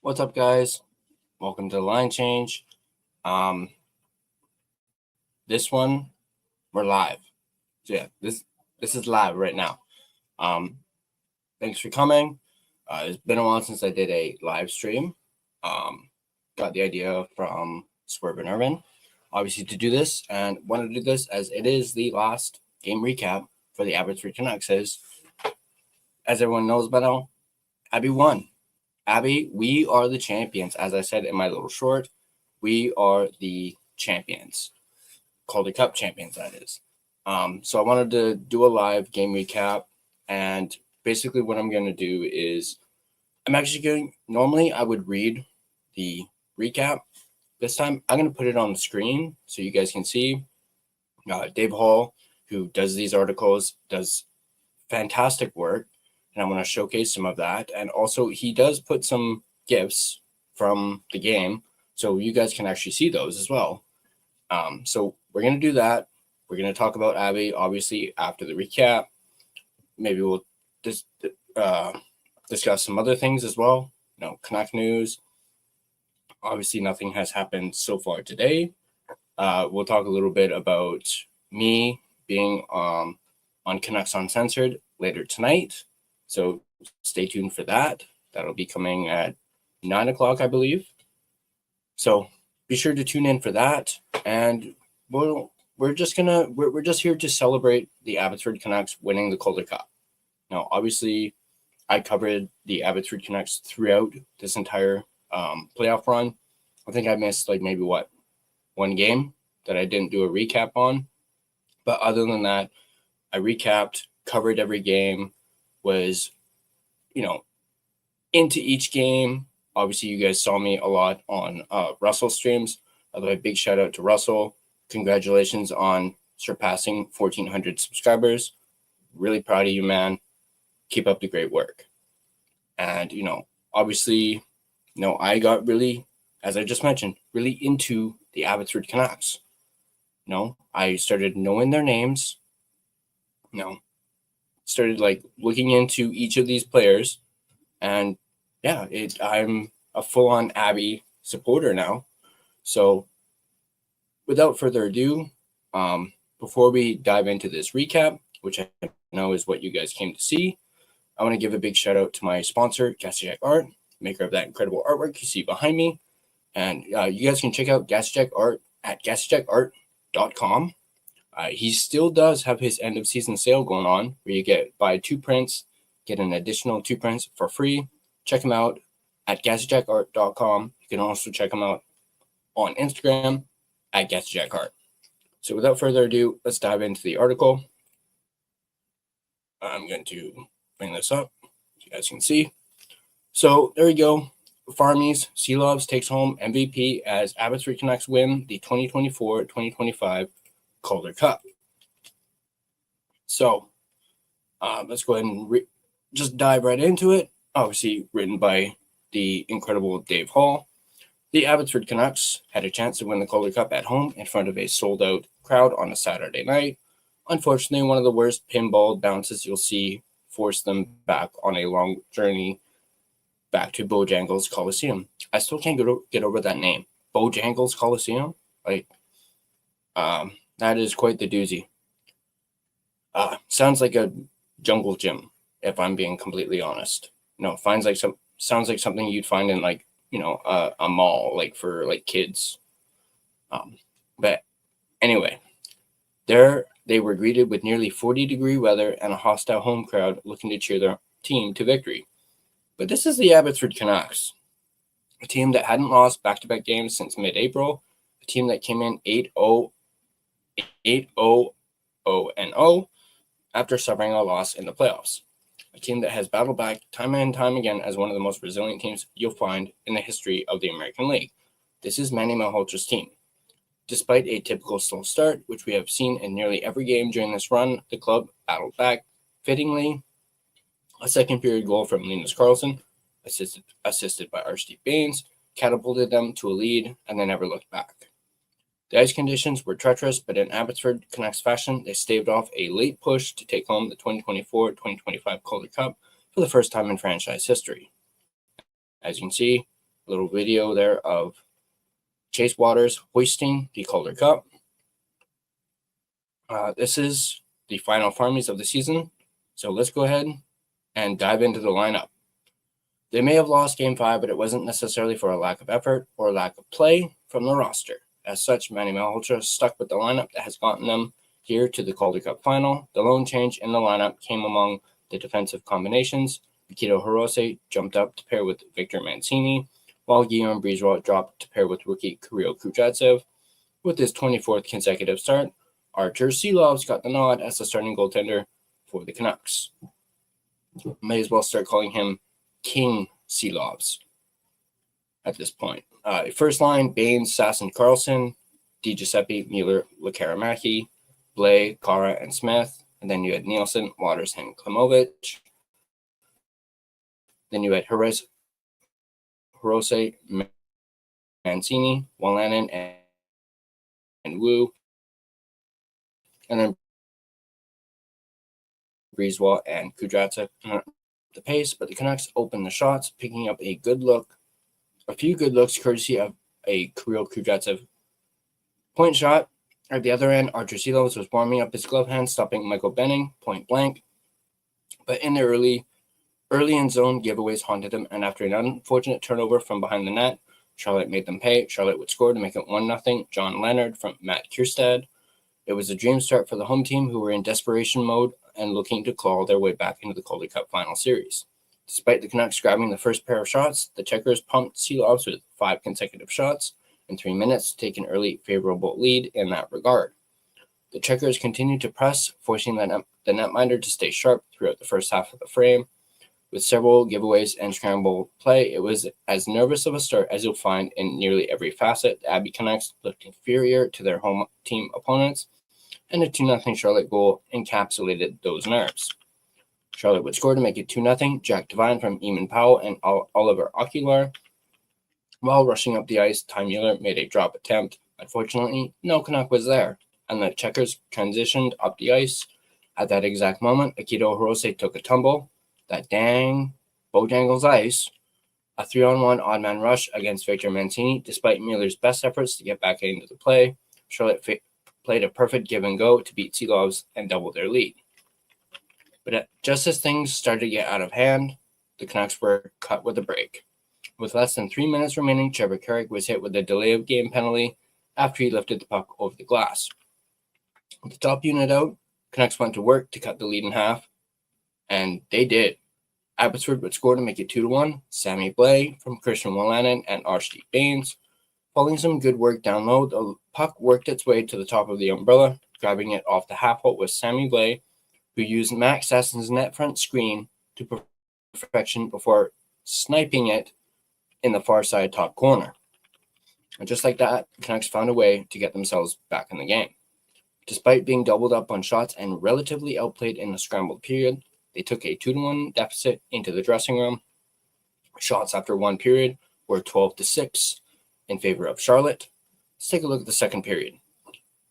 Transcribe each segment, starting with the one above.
What's up, guys? Welcome to the line change. This one, we're live. So yeah, this is live right now. Thanks for coming. It's been a while since I did a live stream. Got the idea from Swerve and Irvin, obviously, to do this, and wanted to do this as it is the last game recap for the Abbotsford Canucks. As everyone knows by now, Abby won. Abby, we are the champions. As I said in my little short, we are the champions. Calder Cup champions, that is. So I wanted to do a live game recap. And basically what I'm going to do is normally I would read the recap. This time I'm going to put it on the screen so you guys can see. Dave Hall, who does these articles, does fantastic work. And I want to showcase some of that. And also he does put some GIFs from the game, so you guys can actually see those as well. So we're going to do that. We're going to talk about Abby, obviously, after the recap. Maybe we'll just discuss some other things as well. Canuck news. Obviously, nothing has happened so far today. We'll talk a little bit about me being on Canucks Uncensored later tonight. So stay tuned for that. That'll be coming at 9 o'clock, I believe. So be sure to tune in for that. And we're just here to celebrate the Abbotsford Canucks winning the Calder Cup. Now, obviously, I covered the Abbotsford Canucks throughout this entire playoff run. I think I missed maybe one game that I didn't do a recap on. But other than that, I recapped, covered every game, was, into each game. Obviously, you guys saw me a lot on Russell streams. By the way, big shout out to Russell. Congratulations on surpassing 1,400 subscribers. Really proud of you, man. Keep up the great work. And, obviously, I got really, as I just mentioned, really into the Abbotsford Canucks. I started knowing their names. Started looking into each of these players, and yeah, I'm a full-on Abby supporter now. So without further ado, before we dive into this recap, which I know is what you guys came to see, I want to give a big shout out to my sponsor, Gassy Jack Art, maker of that incredible artwork you see behind me. And you guys can check out Gassy Jack Art at gassyjackart.com. He still does have his end of season sale going on, where you buy 2 prints, get an additional 2 prints for free. Check him out at gassyjackart.com. You can also check him out on Instagram at GassyJackArt. So without further ado, let's dive into the article. I'm going to bring this up so you guys can see. So there we go. Farmies, Sealoves takes home MVP as Abbotsford Canucks win the 2024-2025 Calder Cup. So let's go ahead and just dive right into it. Obviously written by the incredible Dave Hall. The Abbotsford Canucks had a chance to win the Calder Cup at home in front of a sold-out crowd on a Saturday night. Unfortunately, one of the worst pinball bounces you'll see forced them back on a long journey back to Bojangles Coliseum. I still can't get over that name. Bojangles Coliseum? That is quite the doozy. Sounds like a jungle gym, if I'm being completely honest. Sounds like something you'd find in a mall, for kids. But anyway, there they were greeted with nearly 40-degree weather and a hostile home crowd looking to cheer their team to victory. But this is the Abbotsford Canucks, a team that hadn't lost back-to-back games since mid-April, a team that came in 8-0 after suffering a loss in the playoffs. A team that has battled back time and time again as one of the most resilient teams you'll find in the history of the American League. This is Manny Malhotra's team. Despite a typical slow start, which we have seen in nearly every game during this run, the club battled back. Fittingly, a second-period goal from Linus Karlsson, assisted by Archie Baines, catapulted them to a lead, and they never looked back. The ice conditions were treacherous, but in Abbotsford Canucks fashion, they staved off a late push to take home the 2024-2025 Calder Cup for the first time in franchise history. As you can see, little video there of Chase Waters hoisting the Calder Cup. This is the final farmies of the season, so let's go ahead and dive into the lineup. They may have lost Game 5, but it wasn't necessarily for a lack of effort or lack of play from the roster. As such, Manny Malhotra stuck with the lineup that has gotten them here to the Calder Cup final. The lone change in the lineup came among the defensive combinations. Nikita Hirose jumped up to pair with Victor Mancini, while Guillaume Brisebois dropped to pair with rookie Kirill Kudryavtsev. With his 24th consecutive start, Artur Silovs got the nod as the starting goaltender for the Canucks. May as well start calling him King Silovs at this point. First line, Baines, Sasson, Carlson, DiGiuseppe, Mueller, Lekaramaki, Blay, Kara, and Smith. And then you had Nielsen, Waters, and Klimovich. Then you had Hirose, Mancini, Wolanin, and Wu. And then Brisebois and Kudryavtsev the pace, but the Canucks opened the shots, picking up a few good looks courtesy of a Kirill Kudryavtsev point shot. At the other end, Artur Silovs was warming up his glove hand, stopping Michael Benning point blank. But in the early in zone giveaways haunted him, and after an unfortunate turnover from behind the net, Charlotte made them pay. Charlotte would score to make it 1-0. John Leonard from Matt Kierstad. It was a dream start for the home team, who were in desperation mode and looking to claw their way back into the Calder Cup final series. Despite the Canucks grabbing the first pair of shots, the Checkers pumped Silovs with 5 consecutive shots in 3 minutes to take an early favorable lead in that regard. The Checkers continued to press, forcing the netminder to stay sharp throughout the first half of the frame. With several giveaways and scramble play, it was as nervous of a start as you'll find in nearly every facet. The Abbey Canucks looked inferior to their home team opponents, and a 2-0 Charlotte goal encapsulated those nerves. Charlotte would score to make it 2-0. Jack Devine from Eamon Powell and Oliver Aguilar. While rushing up the ice, Ty Mueller made a drop attempt. Unfortunately, no Canuck was there, and the Checkers transitioned up the ice. At that exact moment, Akito Hirose took a tumble. That dang Bojangles ice. A 3-on-1 odd-man rush against Victor Mancini. Despite Mueller's best efforts to get back into the play, Charlotte played a perfect give-and-go to beat Silovs and double their lead. But just as things started to get out of hand, the Canucks were cut with a break. With less than 3 minutes remaining, Trevor Carrick was hit with a delay of game penalty after he lifted the puck over the glass. With the top unit out, Canucks went to work to cut the lead in half, and they did. Abbotsford would score to make it 2-1. Sammy Blay from Christian Wolanin and Archie Baines. Following some good work down low, the puck worked its way to the top of the umbrella, grabbing it off the half hole with Sammy Blay, who used Max Sasson's net front screen to perfection before sniping it in the far side top corner. And just like that, the Canucks found a way to get themselves back in the game. Despite being doubled up on shots and relatively outplayed in the scrambled period, they took a 2-1 deficit into the dressing room. Shots after one period were 12-6 in favor of Charlotte. Let's take a look at the second period.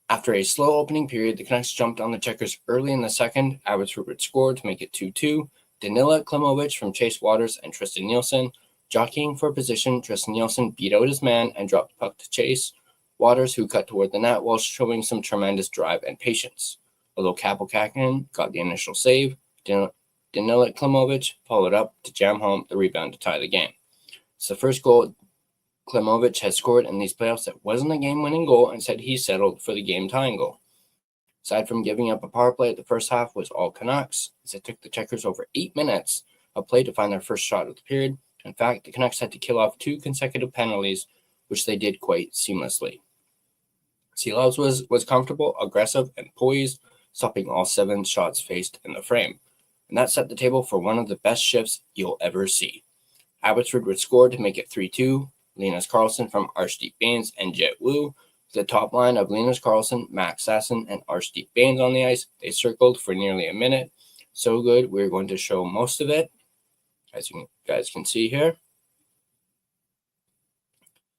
After a slow opening period, the Canucks jumped on the Checkers early in the second. Abbotsford would score to make it 2-2. Danila Klimovich from Chase Waters and Tristan Nielsen. Jockeying for position, Tristan Nielsen beat out his man and dropped the puck to Chase Waters, who cut toward the net while showing some tremendous drive and patience. Although Kapelkakin got the initial save, Danila Klimovich followed up to jam home the rebound to tie the game. It's the first goal Klimovich has scored in these playoffs that wasn't a game-winning goal, and said he settled for the game-tying goal. Aside from giving up a power play at the first half, was all Canucks, as it took the Checkers over 8 minutes of play to find their first shot of the period. In fact, the Canucks had to kill off 2 consecutive penalties, which they did quite seamlessly. Silovs was comfortable, aggressive, and poised, stopping all 7 shots faced in the frame. And that set the table for one of the best shifts you'll ever see. Abbotsford would score to make it 3-2. Linus Karlsson from Archdeep Baines and Jet Wu. The top line of Linus Karlsson, Max Sasson, and Archdeep Baines on the ice. They circled for nearly a minute. So good, we're going to show most of it, as you guys can see here.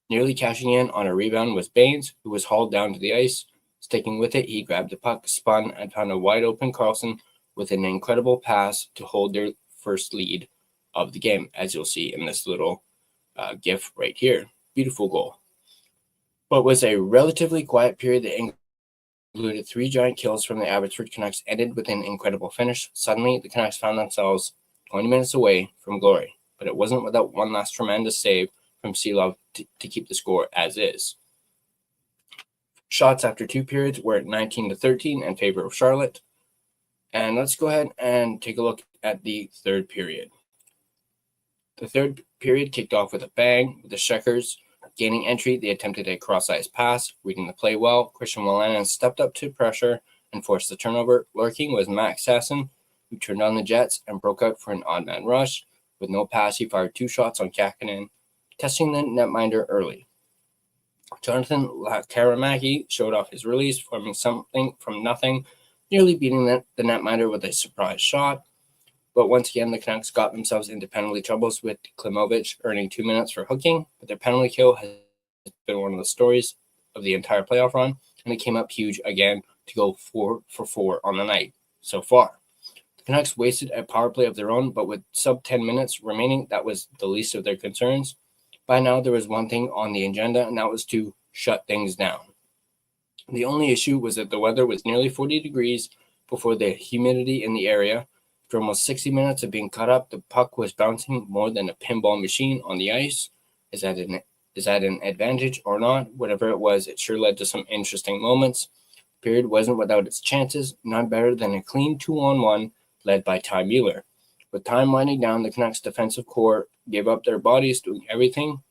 Nearly cashing in on a rebound was Baines, who was hauled down to the ice. Sticking with it, he grabbed the puck, spun, and found a wide-open Karlsson with an incredible pass to hold their first lead of the game, as you'll see in this little GIF right here. Beautiful goal. What was a relatively quiet period that included 3 giant kills from the Abbotsford Canucks ended with an incredible finish. Suddenly, the Canucks found themselves 20 minutes away from glory, but it wasn't without one last tremendous save from Seelov to keep the score as is. Shots after 2 periods were 19-13 in favor of Charlotte. And let's go ahead and take a look at the third period. The third period kicked off with a bang, with the Checkers gaining entry. They attempted a cross-ice pass, reading the play well. Christian Wolanin stepped up to pressure and forced the turnover. Lurking was Max Sasson, who turned on the Jets and broke out for an odd-man rush. With no pass, he fired 2 shots on Kakkonen, testing the netminder early. Jonathan Karamaki showed off his release, forming something from nothing, nearly beating the netminder with a surprise shot. But once again, the Canucks got themselves into penalty troubles, with Klimovich earning 2 minutes for hooking. But their penalty kill has been one of the stories of the entire playoff run, and it came up huge again to go 4 for 4 on the night so far. The Canucks wasted a power play of their own, but with sub 10 minutes remaining, that was the least of their concerns. By now, there was one thing on the agenda, and that was to shut things down. The only issue was that the weather was nearly 40 degrees before the humidity in the area. For almost 60 minutes of being cut up, the puck was bouncing more than a pinball machine on the ice. Is that an advantage or not? Whatever it was, it sure led to some interesting moments. The period wasn't without its chances, none better than a clean 2-on-1 led by Ty Mueller. With time winding down, the Canucks defensive core gave up their bodies, doing everything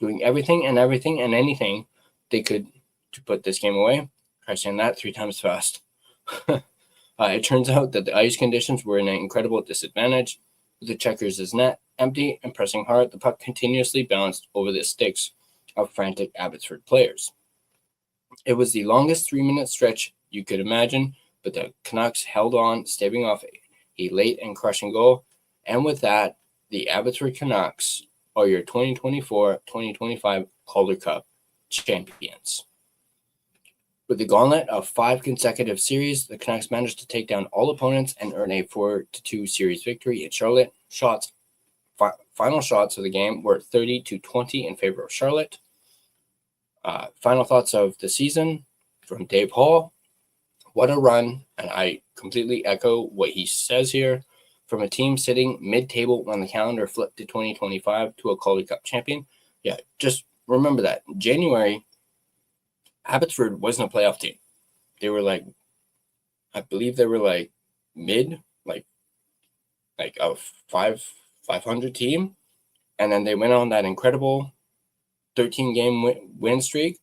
and anything they could to put this game away. Try saying that 3 times fast. It turns out that the ice conditions were an incredible disadvantage. With the Checkers' net empty and pressing hard, the puck continuously bounced over the sticks of frantic Abbotsford players. It was the longest 3-minute stretch you could imagine, but the Canucks held on, staving off a late and crushing goal. And with that, the Abbotsford Canucks are your 2024-2025 Calder Cup champions. With the gauntlet of 5 consecutive series, the Canucks managed to take down all opponents and earn a 4-2 series victory in Charlotte. Final shots of the game were 30-20 in favor of Charlotte. Final thoughts of the season from Dave Hall. What a run, and I completely echo what he says here. From a team sitting mid-table when the calendar flipped to 2025 to a Calder Cup champion. Yeah, just remember that. In January, Abbotsford wasn't a playoff team. They were I believe they were mid, like a 500 team. And then they went on that incredible 13-game win streak,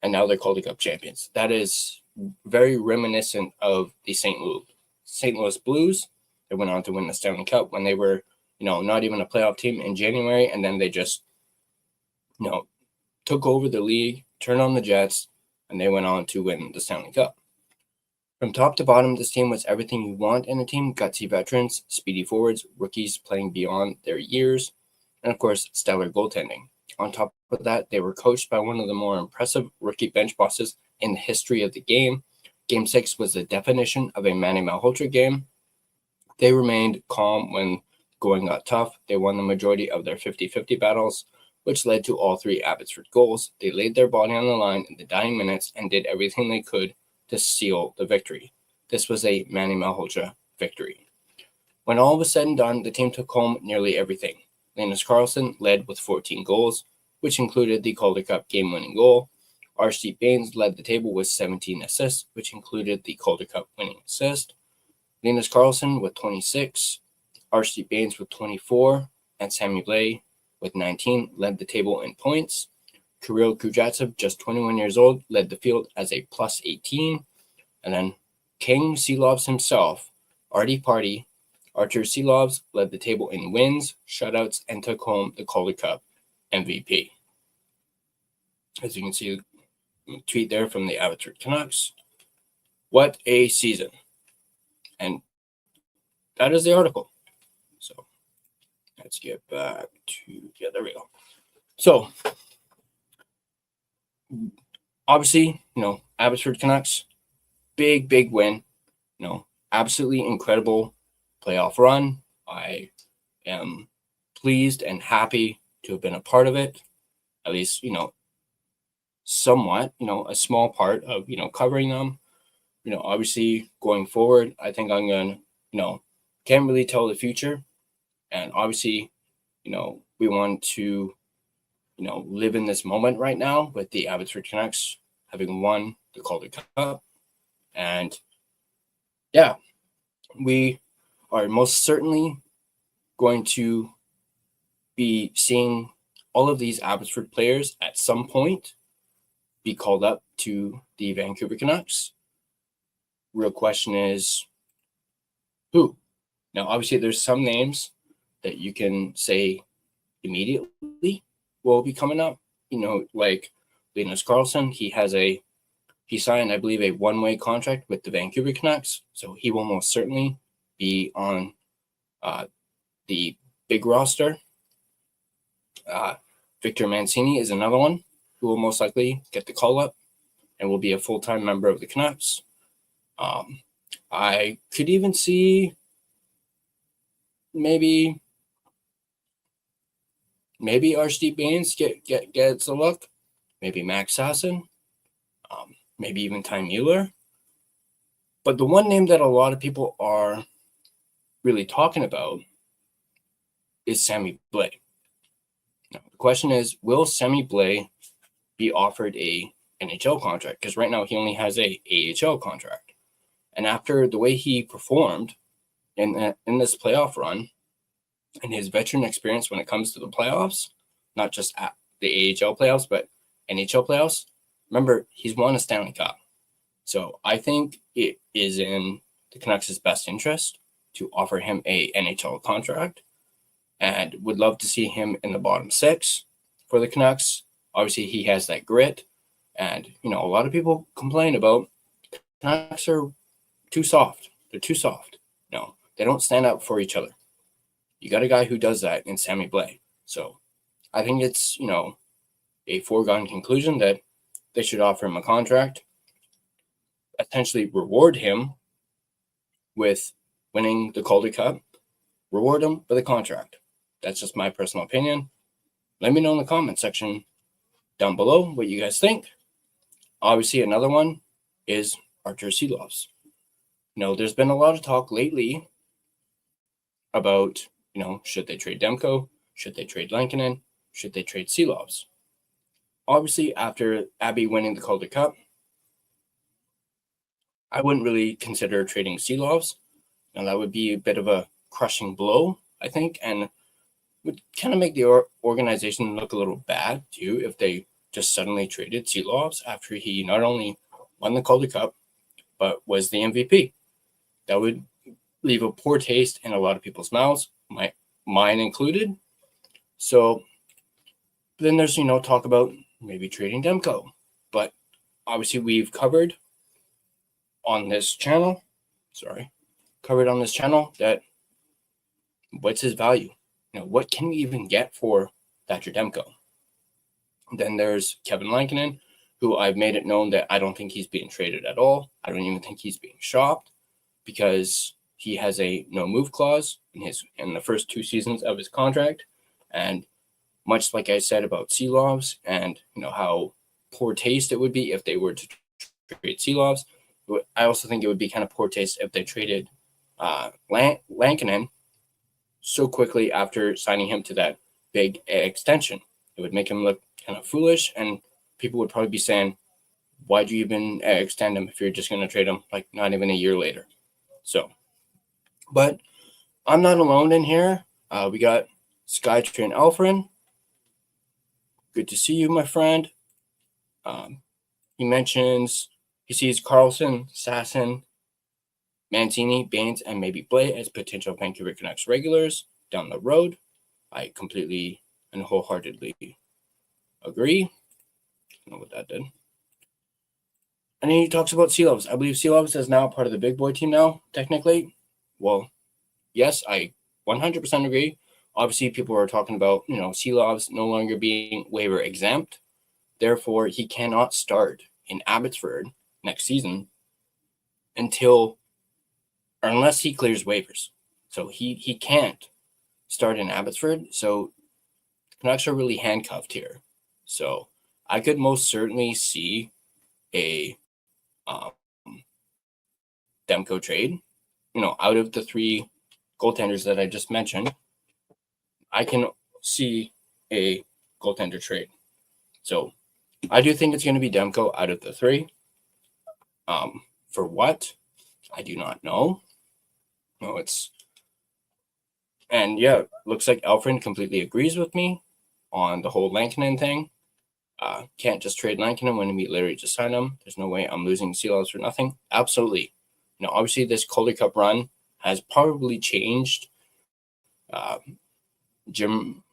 and now they're Calder Cup champions. That is very reminiscent of the St. Louis Blues. They went on to win the Stanley Cup when they were, not even a playoff team in January, and then they just, took over the league, turned on the Jets, and they went on to win the Stanley Cup. From top to bottom, this team was everything you want in a team: gutsy veterans, speedy forwards, rookies playing beyond their years, and of course, stellar goaltending. On top of that, they were coached by one of the more impressive rookie bench bosses in the history of the game. Game 6 was the definition of a Manny Malhotra game. They remained calm when going got tough. They won the majority of their 50-50 battles, which led to all 3 Abbotsford goals. They laid their body on the line in the dying minutes and did everything they could to seal the victory. This was a Manny Malhotra victory. When all was said and done, the team took home nearly everything. Linus Karlsson led with 14 goals, which included the Calder Cup game-winning goal. R.C. Baines led the table with 17 assists, which included the Calder Cup winning assist. Linus Karlsson with 26, R.C. Baines with 24, and Sammy Blais with 19 led the table in points. Kirill Kuzhatsev, just 21 years old, led the field as a plus 18. And then King Seelovs himself, Artie Artur Seelovs, led the table in wins, shutouts, and took home the Calder Cup MVP. As you can see, a tweet there from the Abbotsford Canucks. What a season. And that is the article. So let's get back to, there we go. So obviously, Abbotsford Canucks, big win, absolutely incredible playoff run. I am pleased and happy to have been a part of it, at least, somewhat, a small part of, covering them. Obviously going forward, I think I'm going to, can't really tell the future. And obviously, we want to, live in this moment right now with the Abbotsford Canucks having won the Calder Cup. And yeah, we are most certainly going to be seeing all of these Abbotsford players at some point be called up to the Vancouver Canucks. Real question is who? Now, obviously, there's some names that you can say immediately will be coming up. Like Linus Karlsson, he signed, I believe, a one-way contract with the Vancouver Canucks, so he will most certainly be on the big roster. Victor Mancini is another one who will most likely get the call up and will be a full-time member of the Canucks. I could even see maybe Archdeep Baines gets a look. Maybe Max Sasson. Maybe even Ty Mueller. But the one name that a lot of people are really talking about is Sammy Blais. Now, the question is, will Sammy Blais be offered a NHL contract? Because right now he only has a AHL contract. And after the way he performed in this playoff run and his veteran experience when it comes to the playoffs, not just at the AHL playoffs, but NHL playoffs, remember, he's won a Stanley Cup. So I think it is in the Canucks' best interest to offer him a NHL contract, and would love to see him in the bottom six for the Canucks. Obviously, he has that grit, and, a lot of people complain about Canucks are too soft. They're too soft. No, they don't stand up for each other. You got a guy who does that in Sammy Blais. So I think it's, a foregone conclusion that they should offer him a contract, essentially reward him with winning the Calder Cup, reward him with a contract. That's just my personal opinion. Let me know in the comment section down below what you guys think. Obviously, another one is Artur Silovs. There's been a lot of talk lately about, should they trade Demko? Should they trade Lankinen? Should they trade Silovs? Obviously, after Abby winning the Calder Cup, I wouldn't really consider trading Silovs. Now, that would be a bit of a crushing blow, I think, and would kind of make the organization look a little bad, too, if they just suddenly traded Silovs after he not only won the Calder Cup, but was the MVP. That would leave a poor taste in a lot of people's mouths, mine included. So then there's, talk about maybe trading Demko. But obviously we've covered on this channel that what's his value? What can we even get for Thatcher Demko? Then there's Kevin Lankinen, who I've made it known that I don't think he's being traded at all. I don't even think he's being shopped because he has a no-move clause in the first 2 seasons of his contract. And much like I said about Silovs and, how poor taste it would be if they were to trade Silovs, I also think it would be kind of poor taste if they traded Lankinen so quickly after signing him to that big extension. It would make him look kind of foolish, and people would probably be saying, why'd you even extend him if you're just going to trade him like not even a year later? So, but I'm not alone in here. We got Skytrain Alfred. Good to see you, my friend. He mentions he sees Karlsson, Sasson, Mancini, Baines, and maybe Blais as potential Vancouver Canucks regulars down the road. I completely and wholeheartedly agree. I don't know what that did. And then he talks about Silovs. I believe Silovs is now part of the big boy team now, technically. Well, yes, I 100% agree. Obviously, people are talking about, Silovs no longer being waiver exempt. Therefore, he cannot start in Abbotsford next season unless he clears waivers. So he can't start in Abbotsford. So Canucks are really handcuffed here. So I could most certainly see a Demko trade. Out of the 3 goaltenders that I just mentioned, I can see a goaltender trade. So I do think it's going to be Demko out of the 3. For what? I do not know. And yeah, looks like Alfred completely agrees with me on the whole Lankinen thing. Can't just trade Lankinen when we literally just signed him. There's no way I'm losing Seahawks for nothing. Absolutely. Obviously this Calder Cup run has probably changed Jim,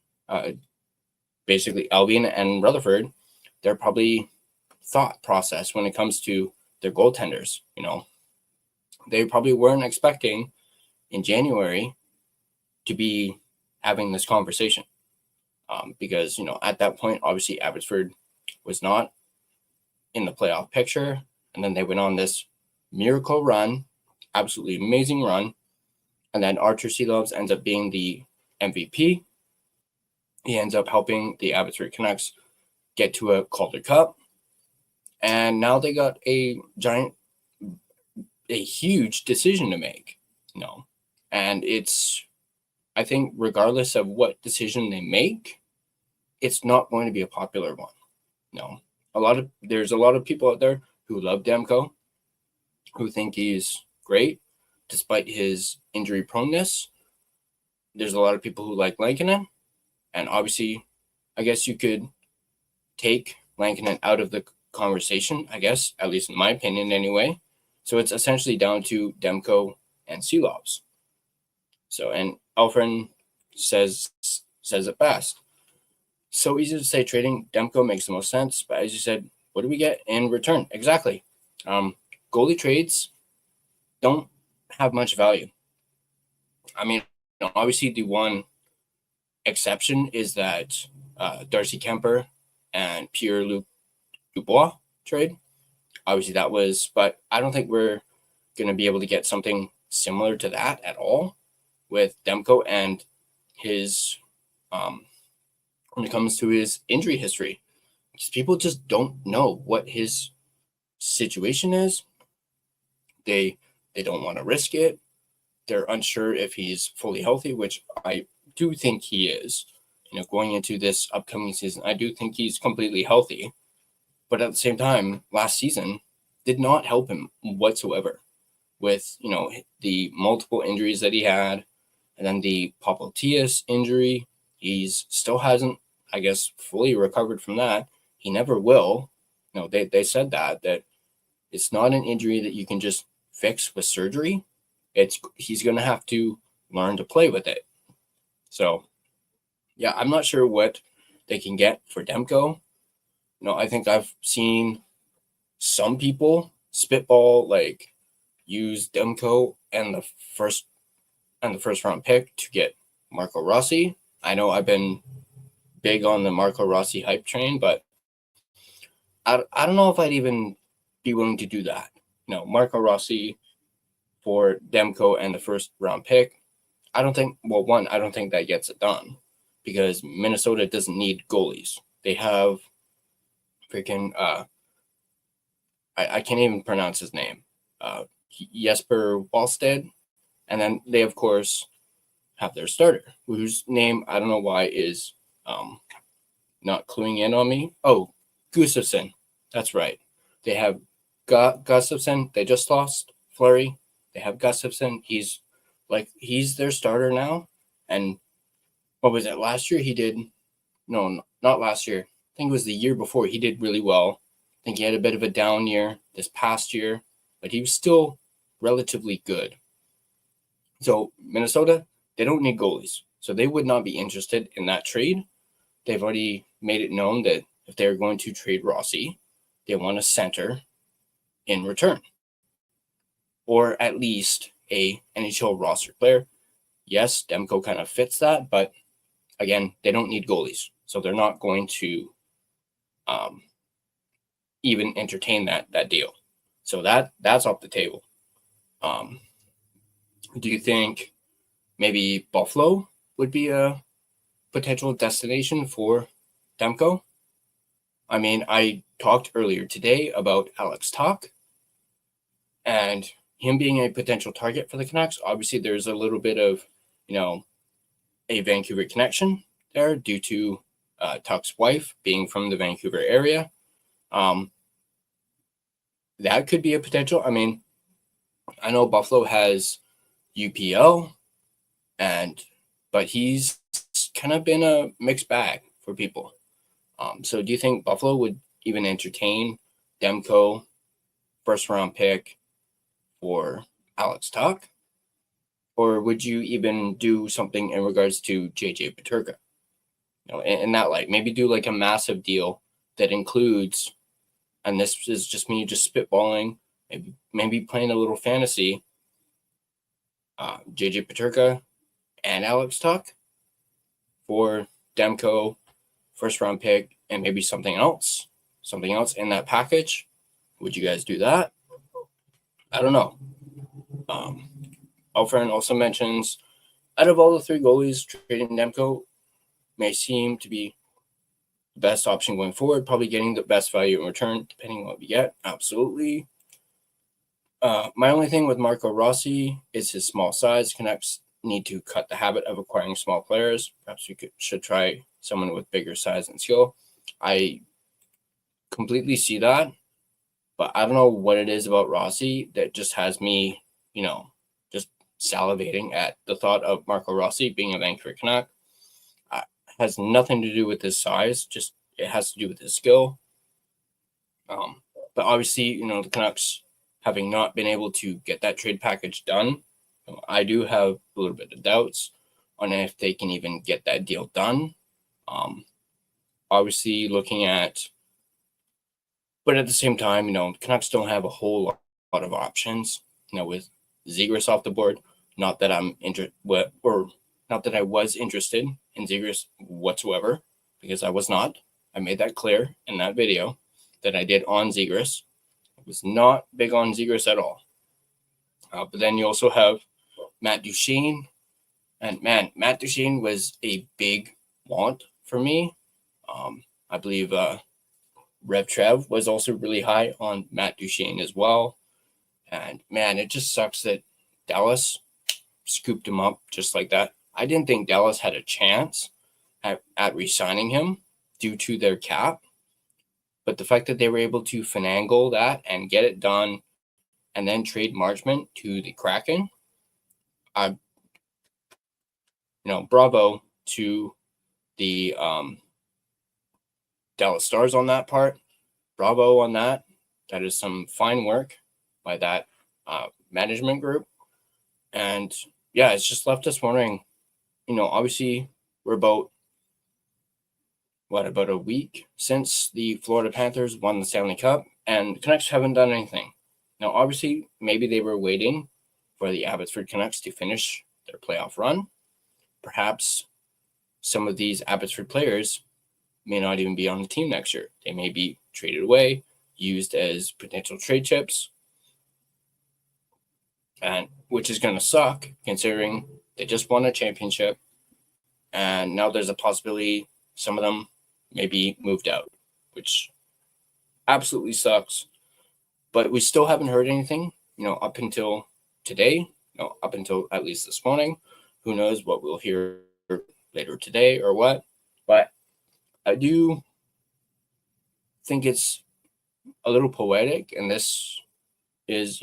basically Albion and Rutherford, their probably thought process when it comes to their goaltenders. They probably weren't expecting in January to be having this conversation because, at that point, obviously Abbotsford was not in the playoff picture. And then they went on this miracle run, absolutely amazing run. And then Archer Sealoves ends up being the MVP. He ends up helping the Abbotsford Canucks get to a Calder Cup. And now they got a huge decision to make, And I think regardless of what decision they make, it's not going to be a popular one. There's a lot of people out there who love Demko, who think he's great despite his injury proneness. There's a lot of people who like Lankinen, and obviously, I guess you could take Lankinen out of the conversation, I guess, at least in my opinion anyway. So it's essentially down to Demko and Sealoves. So, and Alfred says it best. So easy to say trading Demko makes the most sense, but as you said, what do we get in return? Exactly. Goalie trades don't have much value. I mean, obviously the one exception is that Darcy Kemper and Pierre-Luc Dubois trade. Obviously that was, but I don't think we're going to be able to get something similar to that at all with Demko and his, when it comes to his injury history, because people just don't know what his situation is. They don't want to risk it. They're unsure if he's fully healthy, which I do think he is. Going into this upcoming season, I do think he's completely healthy. But at the same time, last season did not help him whatsoever with, the multiple injuries that he had. And then the Popliteus injury, he's still hasn't, I guess, fully recovered from that. He never will. They said that it's not an injury that you can just fix with surgery. He's going to have to learn to play with it. So, yeah, I'm not sure what they can get for Demko. I think I've seen some people spitball, use Demko and the first round pick to get Marco Rossi. I know I've been big on the Marco Rossi hype train, but I don't know if I'd even be willing to do that. Marco Rossi for Demko and the first round pick. I don't think that gets it done because Minnesota doesn't need goalies. They have freaking I can't even pronounce his name. Jesper Wallstedt. And then they of course have their starter, whose name I don't know why is not cluing in on me. Oh, Gustafsson. That's right. They have Gustafsson. They just lost Fleury. They have Gustafsson. He's their starter now. And what was it? Last year he did. No, not last year. I think it was the year before. He did really well. I think he had a bit of a down year this past year, but he was still relatively good. So Minnesota, they don't need goalies. So they would not be interested in that trade. They've already made it known that if they're going to trade Rossi, they want a center in return. Or at least a NHL roster player. Yes, Demko kind of fits that, but again, they don't need goalies. So they're not going to even entertain that deal. So that's off the table. Do you think maybe Buffalo would be a potential destination for Demko? I mean, I talked earlier today about Alex Tuch and him being a potential target for the Canucks. Obviously, there's a little bit of, a Vancouver connection there due to Tuch's wife being from the Vancouver area. That could be a potential. I mean, I know Buffalo has UPL, but he's kind of been a mixed bag for people. So do you think Buffalo would even entertain Demko first-round pick for Alex Tuch? Or would you even do something in regards to JJ Peterka? In that light, maybe do like a massive deal that includes, and this is just me just spitballing, maybe playing a little fantasy, JJ Peterka and Alex Tuch for Demko first-round pick and maybe something else in that package. Would you guys do that? I don't know. Alfred also mentions, out of all the three goalies, trading Demko may seem to be the best option going forward, probably getting the best value in return, depending on what we get. Absolutely. My only thing with Marco Rossi is his small size. Canucks need to cut the habit of acquiring small players. Perhaps we should try someone with bigger size and skill. I completely see that, but I don't know what it is about Rossi that just has me, just salivating at the thought of Marco Rossi being a Vancouver Canuck. Has nothing to do with his size, just it has to do with his skill. But obviously, the Canucks having not been able to get that trade package done, I do have a little bit of doubts on if they can even get that deal done. Obviously, looking at, but at the same time, Canucks don't have a whole lot of options. With Zegras off the board, not that I'm not that I was interested in Zegras whatsoever, because I was not. I made that clear in that video that I did on Zegras. I was not big on Zegras at all. But then you also have Matt Duchene. And man, Matt Duchene was a big want for me. I believe Rev Trev was also really high on Matt Duchene as well. And man, it just sucks that Dallas scooped him up just like that. I didn't think Dallas had a chance at re-signing him due to their cap. But the fact that they were able to finagle that and get it done and then trade Marchment to the Kraken, bravo to the Dallas Stars on that part. Bravo on that. That is some fine work by that management group. And yeah, it's just left us wondering, obviously we're about a week since the Florida Panthers won the Stanley Cup, and Canucks haven't done anything. Now, obviously, maybe they were waiting for the Abbotsford Canucks to finish their playoff run. Perhaps some of these Abbotsford players may not even be on the team next year. They may be traded away, used as potential trade chips, and which is going to suck considering they just won a championship, and now there's a possibility some of them may be moved out, which absolutely sucks. But we still haven't heard anything, up until today, up until at least this morning. Who knows what we'll hear later today or what. But I do think it's a little poetic, and this is,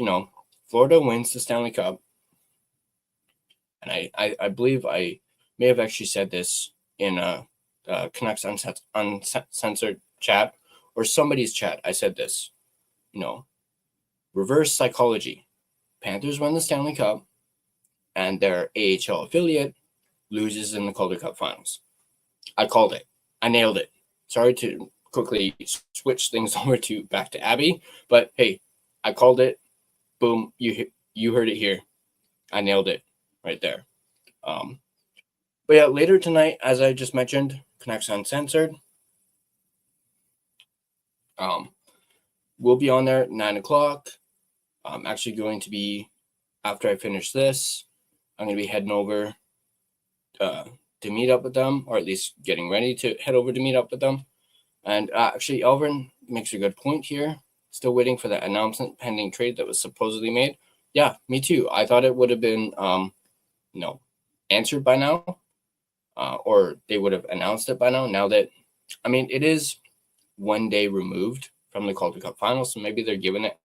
Florida wins the Stanley Cup. And I believe I may have actually said this in a Canucks Uncensored chat or somebody's chat. I said this, reverse psychology. Panthers win the Stanley Cup and their AHL affiliate loses in the Calder Cup finals. I called it. I nailed it. Sorry to quickly switch things over back to Abby, but hey, I called it. Boom, you heard it here. I nailed it right there. But yeah, later tonight, as I just mentioned, Canucks Uncensored. We'll be on there at 9:00. I'm actually going to be, after I finish this, I'm going to be heading over to to meet up with them, or at least getting ready to head over to meet up with them. And actually, Elvin makes a good point here. Still waiting for that announcement pending trade that was supposedly made. Yeah, me too. I thought it would have been, answered by now, or they would have announced it by now. Now that, it is 1 day removed from the Calder Cup Finals, so maybe they're giving it,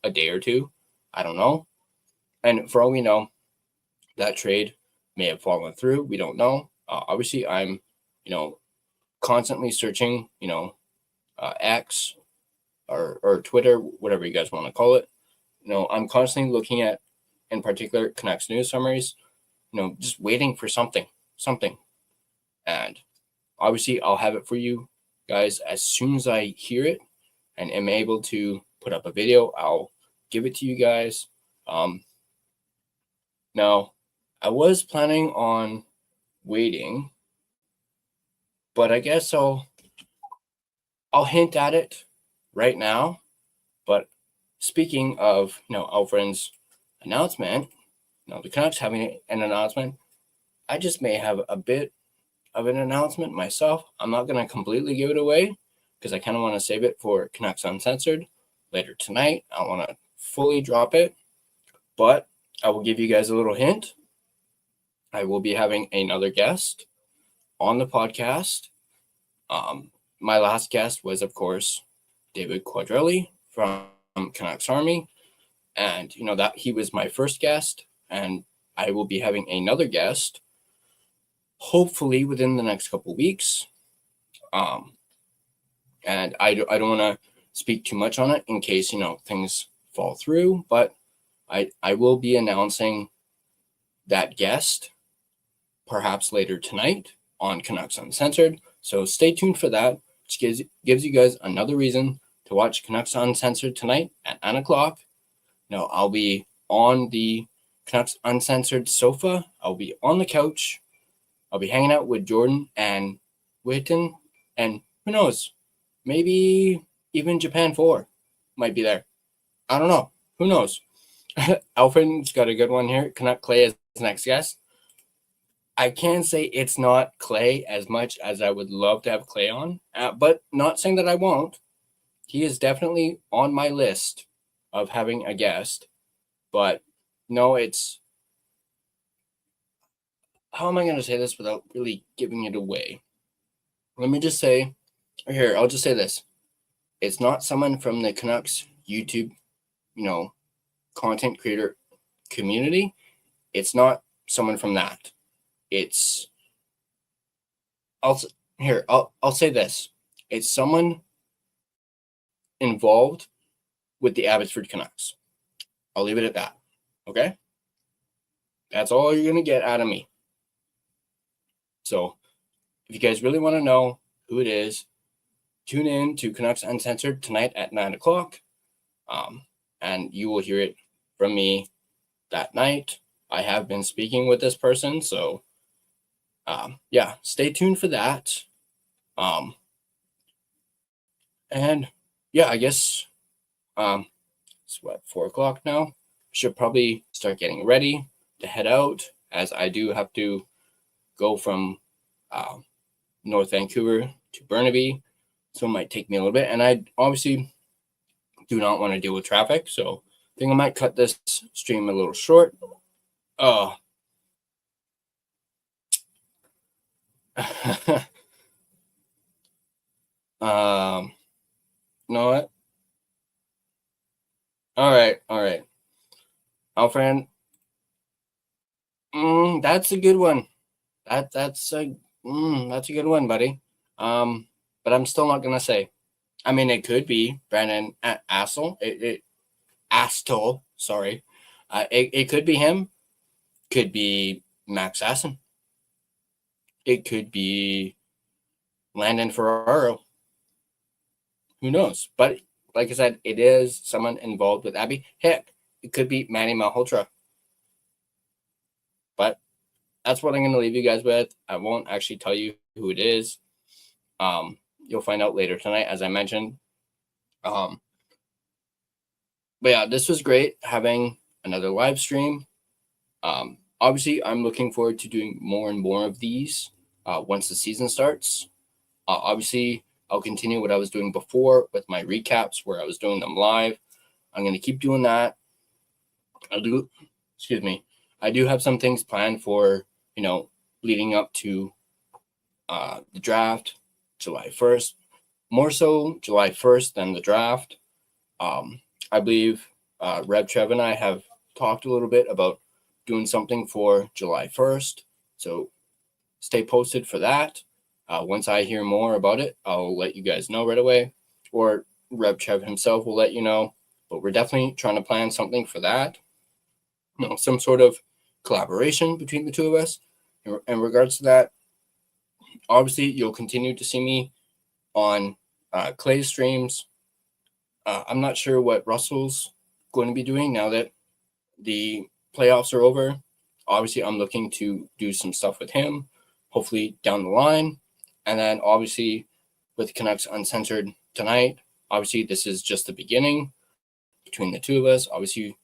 a day or two. I don't know. And for all we know, that trade may have fallen through. We don't know. Obviously, I'm, constantly searching, X or Twitter, whatever you guys want to call it. I'm constantly looking at, in particular, Canucks news summaries, just waiting for something. And obviously, I'll have it for you guys as soon as I hear it and am able to put up a video. I'll give it to you guys. Now, I was planning on waiting, but I guess I'll hint at it right now. But speaking of, Alfred's announcement, the Canucks having an announcement, I just may have a bit of an announcement myself. I'm not going to completely give it away because I kind of want to save it for Canucks Uncensored later tonight. I want to fully drop it, but I will give you guys a little hint. I will be having another guest on the podcast. My last guest was, of course, David Quadrelli from Canucks Army. And, that he was my first guest. And I will be having another guest, hopefully within the next couple of weeks. And I don't want to speak too much on it in case, things fall through. But I will be announcing that guest perhaps later tonight on Canucks Uncensored. So stay tuned for that, which gives you guys another reason to watch Canucks Uncensored tonight at 9 o'clock. I'll be on the Canucks Uncensored sofa. I'll be on the couch. I'll be hanging out with Jordan and Witten. And who knows, maybe even Japan 4 might be there. I don't know. Who knows? Alfred's got a good one here. Canuck Clay is the next guest. I can say it's not Clay as much as I would love to have Clay on, but not saying that I won't. He is definitely on my list of having a guest, but no, it's, how am I going to say this without really giving it away? Let me just say, here, I'll just say this. It's not someone from the Canucks YouTube, content creator community. It's not someone from that. It's, I'll say this. It's someone involved with the Abbotsford Canucks. I'll leave it at that. Okay? That's all you're going to get out of me. So if you guys really want to know who it is, tune in to Canucks Uncensored tonight at 9 o'clock. And you will hear it from me that night. I have been speaking with this person, so stay tuned for that. And yeah, I guess it's 4 o'clock now. Should probably start getting ready to head out, as I do have to go from North Vancouver to Burnaby, so it might take me a little bit. And I obviously do not want to deal with traffic, so I think I might cut this stream a little short. You know what? All right. Alfred, that's a good one. That's a good one, buddy. But I'm still not gonna say. It could be Brandon Astle. Astle, sorry. It could be him. Could be Max Assen. It could be Landon Ferraro. Who knows? But like I said, it is someone involved with Abby. Heck, it could be Manny Malhotra. But that's what I'm going to leave you guys with. I won't actually tell you who it is. You'll find out later tonight, as I mentioned. But yeah, this was great having another live stream. Obviously, I'm looking forward to doing more and more of these once the season starts. Obviously, I'll continue what I was doing before with my recaps where I was doing them live. I'm going to keep doing that. I do have some things planned for, leading up to the draft, July 1st. More so July 1st than the draft. I believe Rev Trev and I have talked a little bit about doing something for July 1st. So stay posted for that. Once I hear more about it, I'll let you guys know right away. Or Rev Trev himself will let you know. But we're definitely trying to plan something for that. Some sort of collaboration between the two of us. In regards to that, obviously, you'll continue to see me on Clay's streams. I'm not sure what Russell's going to be doing now that the playoffs are over. Obviously, I'm looking to do some stuff with him, hopefully down the line. And then obviously with Canucks Uncensored tonight, obviously this is just the beginning between the two of us. Obviously,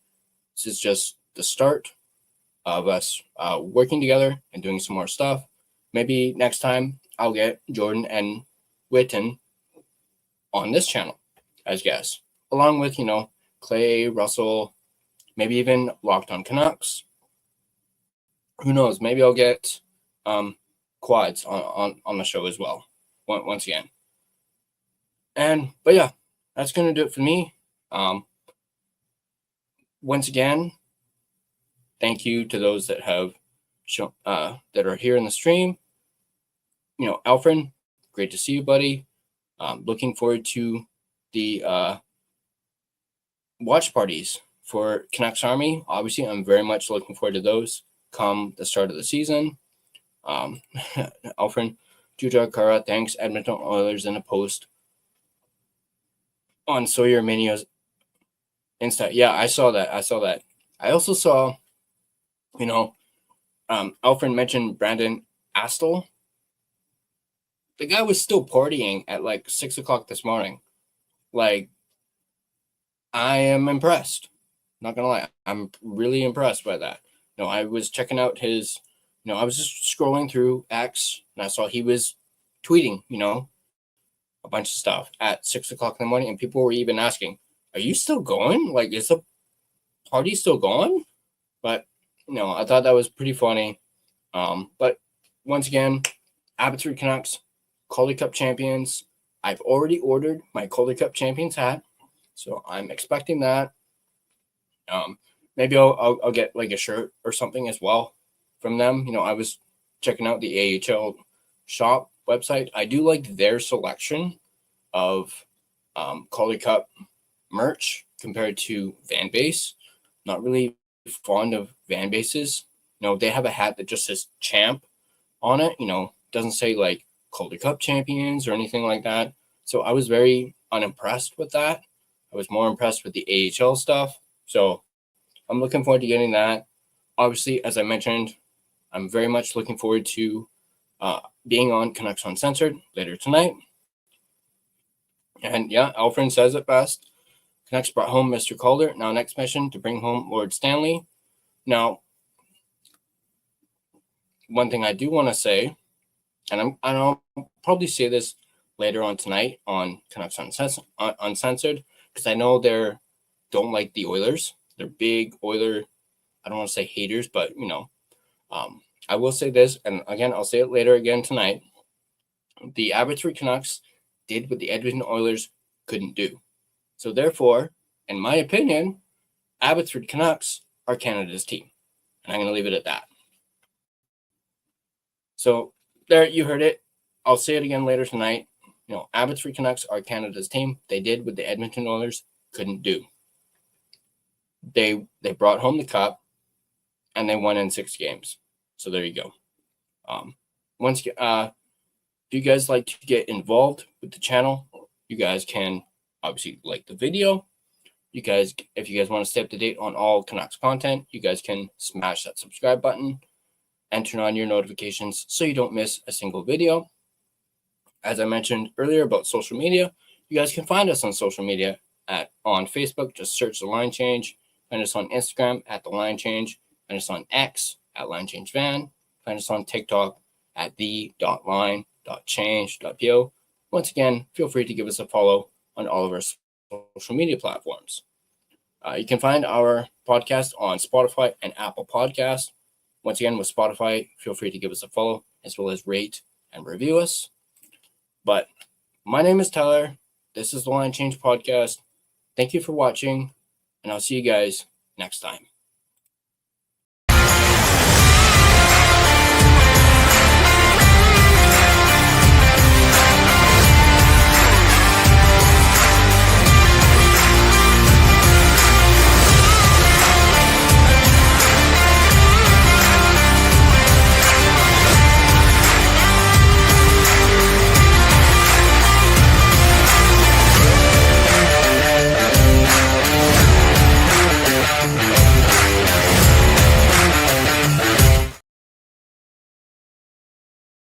this is just the start of us working together and doing some more stuff. Maybe next time I'll get Jordan and Witten on this channel as guests, along with, Clay, Russell, maybe even Locked on Canucks. Who knows? Maybe I'll get Quads on the show as well, once again. But yeah, that's going to do it for me. Once again, thank you to those that have shown, that are here in the stream. Alfred, great to see you, buddy. Looking forward to the watch parties for Canucks Army. Obviously, I'm very much looking forward to those come the start of the season. Alfred, Juja Kara, thanks Edmonton Oilers in a post on Sawyer Minio's Insta. Yeah, I saw that. I also saw, Alfred mentioned Brandon Astle. The guy was still partying at like 6 o'clock this morning. Like, I am impressed. Not gonna lie, I'm really impressed by that. I was checking out his, I was just scrolling through X and I saw he was tweeting, a bunch of stuff at 6 o'clock in the morning, and people were even asking, "Are you still going? Like, is the party still going?" But I thought that was pretty funny. But once again, Abbotsford Canucks, Calder Cup champions. I've already ordered my Calder Cup champions hat, so I'm expecting that. Maybe I'll get like a shirt or something as well from them. I was checking out the AHL shop website. I do like their selection of Calder Cup merch compared to Van Base. Not really fond of Van Bases. They have a hat that just says champ on it. Doesn't say like Calder Cup champions or anything like that. So I was very unimpressed with that. I was more impressed with the AHL stuff. So I'm looking forward to getting that. Obviously, as I mentioned, I'm very much looking forward to being on Canucks Uncensored later tonight. And yeah, Alfred says it best. Canucks brought home Mr. Calder. Now next mission to bring home Lord Stanley. Now, one thing I do want to say, and I'll probably say this later on tonight on Canucks Uncensored, because I know they don't like the Oilers. They're big Oiler, I don't want to say haters, but, I will say this, and again, I'll say it later again tonight. The Abbotsford Canucks did what the Edmonton Oilers couldn't do. So therefore, in my opinion, Abbotsford Canucks are Canada's team. And I'm going to leave it at that. So there, you heard it. I'll say it again later tonight. Abbotsford Canucks are Canada's team. They did what the Edmonton Oilers couldn't do. They brought home the cup, and they won in 6 games. So there you go. If you guys like to get involved with the channel, you guys can obviously like the video. If you guys want to stay up to date on all Canucks content, you guys can smash that subscribe button and turn on your notifications so you don't miss a single video. As I mentioned earlier about social media, you guys can find us on social media on Facebook. Just search The Line Change. Find us on Instagram at The Line Change. Find us on X at Line Change Van. Find us on TikTok at the.line.change.po. Once again, feel free to give us a follow on all of our social media platforms. You can find our podcast on Spotify and Apple Podcasts. Once again, with Spotify, feel free to give us a follow as well as rate and review us. But my name is Tyler. This is the Line Change Podcast. Thank you for watching, and I'll see you guys next time.